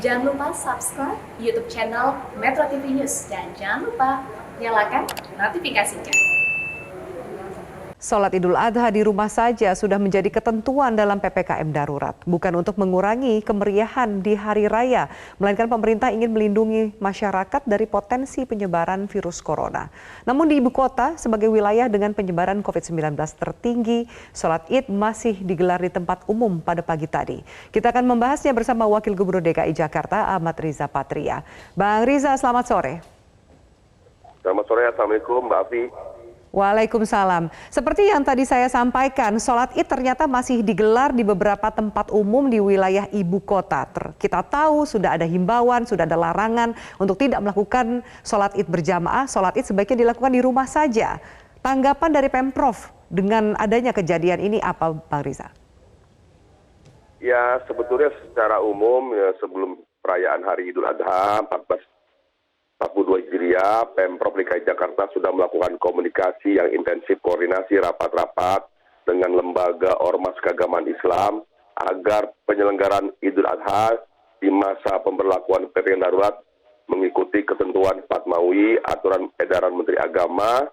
Jangan lupa subscribe YouTube channel Metro TV News dan jangan lupa nyalakan notifikasinya. Sholat Idul Adha di rumah saja sudah menjadi ketentuan dalam PPKM darurat. Bukan untuk mengurangi kemeriahan di hari raya, melainkan pemerintah ingin melindungi masyarakat dari potensi penyebaran virus corona. Namun di ibu kota, sebagai wilayah dengan penyebaran COVID-19 tertinggi, sholat Id masih digelar di tempat umum pada pagi tadi. Kita akan membahasnya bersama Wakil Gubernur DKI Jakarta, Ahmad Riza Patria. Bang Riza, selamat sore. Selamat sore, Assalamualaikum Mbak Afi. Waalaikumsalam. Seperti yang tadi saya sampaikan, sholat Id ternyata masih digelar di beberapa tempat umum di wilayah ibu kota. Kita tahu sudah ada himbauan, sudah ada larangan untuk tidak melakukan sholat Id berjamaah. Sholat Id sebaiknya dilakukan di rumah saja. Tanggapan dari Pemprov dengan adanya kejadian ini apa, Bang Riza? Ya, sebetulnya secara umum ya, sebelum perayaan Hari Idul Adha 1442 Hijriah, Pemprov DKI Jakarta sudah melakukan komunikasi yang intensif, koordinasi rapat-rapat dengan lembaga ormas keagamaan Islam agar penyelenggaraan Idul Adha di masa pemberlakuan PPKM darurat mengikuti ketentuan Fatmawi, aturan edaran Menteri Agama,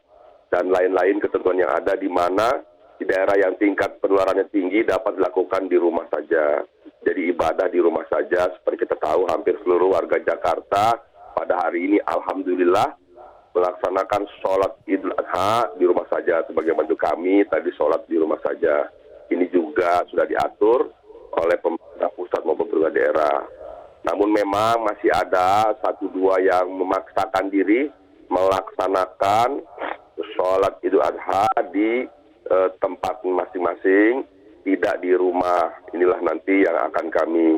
dan lain-lain ketentuan yang ada di mana di daerah yang tingkat penularannya tinggi dapat dilakukan di rumah saja. Jadi ibadah di rumah saja, seperti kita tahu hampir seluruh warga Jakarta pada hari ini alhamdulillah melaksanakan sholat Idul Adha di rumah saja. Sebagai bantu kami tadi sholat di rumah saja. Ini juga sudah diatur oleh pemerintah pusat maupun pemerintah daerah. Namun memang masih ada 1-2 yang memaksakan diri melaksanakan sholat Idul Adha di tempat masing-masing, tidak di rumah. Inilah nanti yang akan kami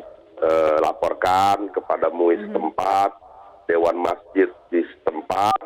laporkan kepada MUI setempat, Dewan Masjid di setempat,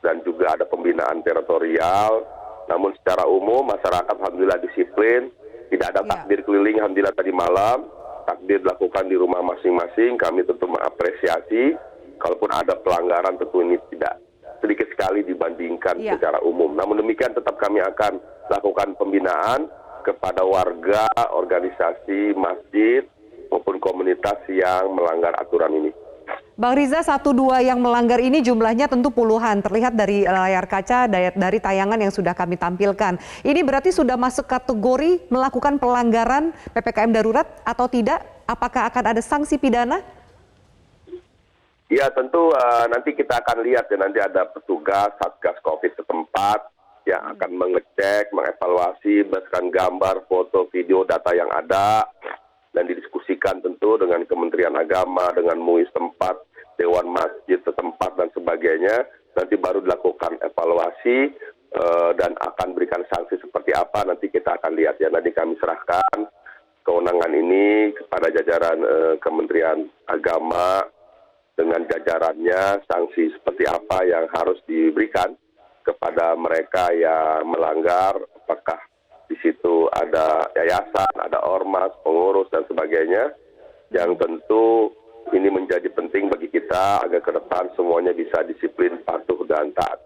dan juga ada pembinaan teritorial. Namun secara umum masyarakat alhamdulillah disiplin, tidak ada takbir keliling alhamdulillah tadi malam, takbir dilakukan di rumah masing-masing. Kami tentu mengapresiasi, kalaupun ada pelanggaran tentu ini tidak sedikit sekali dibandingkan secara umum. Namun demikian tetap kami akan lakukan pembinaan kepada warga, organisasi, masjid, maupun komunitas yang melanggar aturan ini. Bang Riza, 1-2 yang melanggar ini jumlahnya tentu puluhan, terlihat dari layar kaca, dari tayangan yang sudah kami tampilkan. Ini berarti sudah masuk kategori melakukan pelanggaran PPKM darurat atau tidak? Apakah akan ada sanksi pidana? Ya tentu nanti kita akan lihat ya, nanti ada petugas Satgas Covid setempat yang akan mengecek, mengevaluasi, berdasarkan gambar, foto, video, data yang ada, dan didiskusikan tentu dengan Kementerian Agama, dengan MUI setempat, Dewan Masjid setempat, dan sebagainya. Nanti baru dilakukan evaluasi dan akan berikan sanksi seperti apa, nanti kita akan lihat ya. Nanti kami serahkan kewenangan ini kepada jajaran Kementerian Agama dengan jajarannya, sanksi seperti apa yang harus diberikan kepada mereka yang melanggar, apakah di situ ada yayasan, ada ormas, pengurus, dan sebagainya, yang tentu ini menjadi penting bagi kita agar ke depan semuanya bisa disiplin, patuh, dan taat.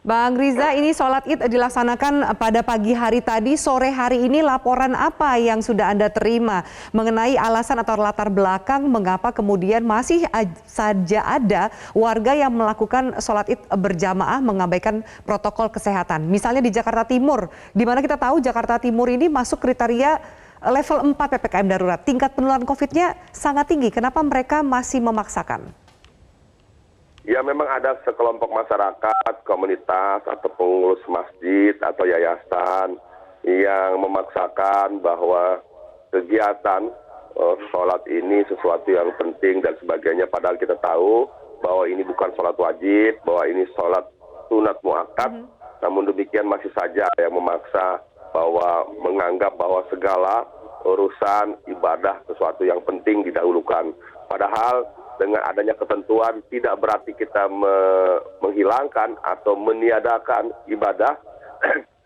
Bang Riza, ini sholat Id dilaksanakan pada pagi hari tadi, sore hari ini laporan apa yang sudah Anda terima mengenai alasan atau latar belakang mengapa kemudian masih saja ada warga yang melakukan sholat Id berjamaah mengabaikan protokol kesehatan. Misalnya di Jakarta Timur, di mana kita tahu Jakarta Timur ini masuk kriteria level 4 PPKM darurat. Tingkat penularan COVID-nya sangat tinggi, kenapa mereka masih memaksakan? Ya memang ada sekelompok masyarakat, komunitas, atau pengurus masjid atau yayasan yang memaksakan bahwa kegiatan sholat ini sesuatu yang penting dan sebagainya. Padahal kita tahu bahwa ini bukan sholat wajib, bahwa ini sholat sunat muakkad. Namun demikian masih saja yang memaksa bahwa menganggap bahwa segala urusan ibadah sesuatu yang penting didahulukan. Padahal dengan adanya ketentuan tidak berarti kita menghilangkan atau meniadakan ibadah,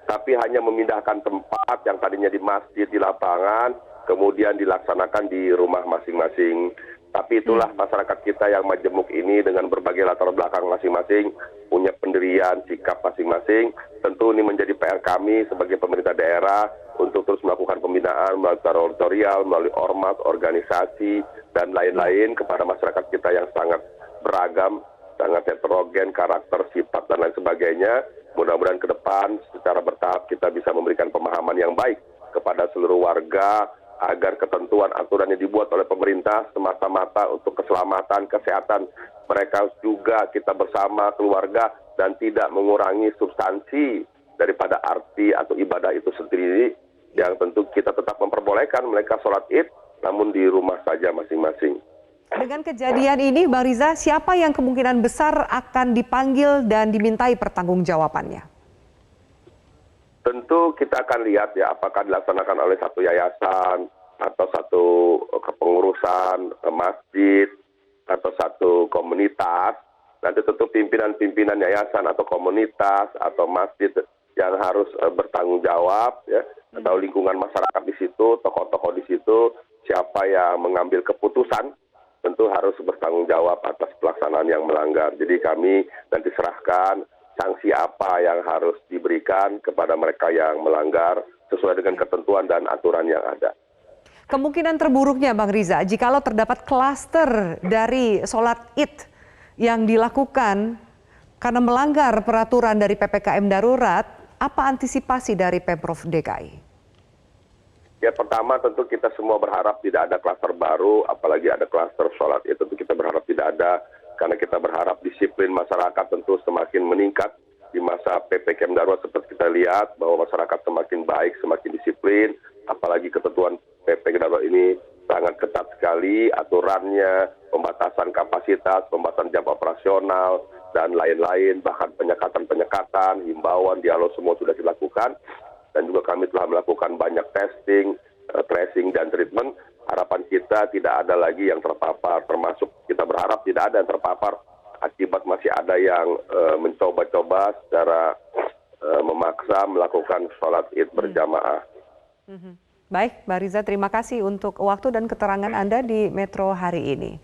tapi hanya memindahkan tempat yang tadinya di masjid, di lapangan, kemudian dilaksanakan di rumah masing-masing. Tapi itulah masyarakat kita yang majemuk ini dengan berbagai latar belakang masing-masing, punya pendirian, sikap masing-masing. Tentu ini menjadi PR kami sebagai pemerintah daerah untuk terus melakukan pembinaan melalui tutorial, melalui ormas, organisasi, dan lain-lain kepada masyarakat kita yang sangat beragam, sangat heterogen, karakter, sifat, dan lain sebagainya. Mudah-mudahan ke depan secara bertahap kita bisa memberikan pemahaman yang baik kepada seluruh warga agar ketentuan aturan yang dibuat oleh pemerintah semata-mata untuk keselamatan, kesehatan mereka juga kita bersama keluarga dan tidak mengurangi substansi daripada arti atau ibadah itu sendiri yang tentu kita tetap memperbolehkan mereka sholat id namun di rumah saja masing-masing. Dengan kejadian ini, Bang Riza, siapa yang kemungkinan besar akan dipanggil dan dimintai pertanggungjawabannya? Tentu kita akan lihat ya apakah dilaksanakan oleh satu yayasan atau satu kepengurusan masjid atau satu komunitas. Nanti tentu pimpinan-pimpinan yayasan atau komunitas atau masjid yang harus bertanggung jawab ya, atau lingkungan masyarakat di situ, tokoh-tokoh di situ, siapa yang mengambil keputusan tentu harus bertanggung jawab atas pelaksanaan yang melanggar. Jadi kami nanti serahkan sanksi apa yang harus diberikan kepada mereka yang melanggar sesuai dengan ketentuan dan aturan yang ada. Kemungkinan terburuknya, Bang Riza, jikalau terdapat klaster dari sholat id yang dilakukan karena melanggar peraturan dari PPKM darurat, apa antisipasi dari Pemprov DKI? Ya pertama tentu kita semua berharap tidak ada klaster baru, apalagi ada klaster sholat itu tentu kita berharap tidak ada, karena kita berharap disiplin masyarakat tentu semakin meningkat di masa PPKM darurat seperti kita lihat bahwa masyarakat semakin baik, semakin disiplin, apalagi ketentuan PPKM darurat ini sangat ketat sekali aturannya, pembatasan kapasitas, pembatasan jam operasional, dan lain-lain, bahkan penyekatan, himbauan, dialog semua sudah dilakukan. Dan juga kami telah melakukan banyak testing, tracing, dan treatment. Harapan kita tidak ada lagi yang terpapar, termasuk kita berharap tidak ada yang terpapar akibat masih ada yang mencoba-coba secara memaksa melakukan sholat id berjamaah. Baik, Mbak Riza, terima kasih untuk waktu dan keterangan Anda di Metro hari ini.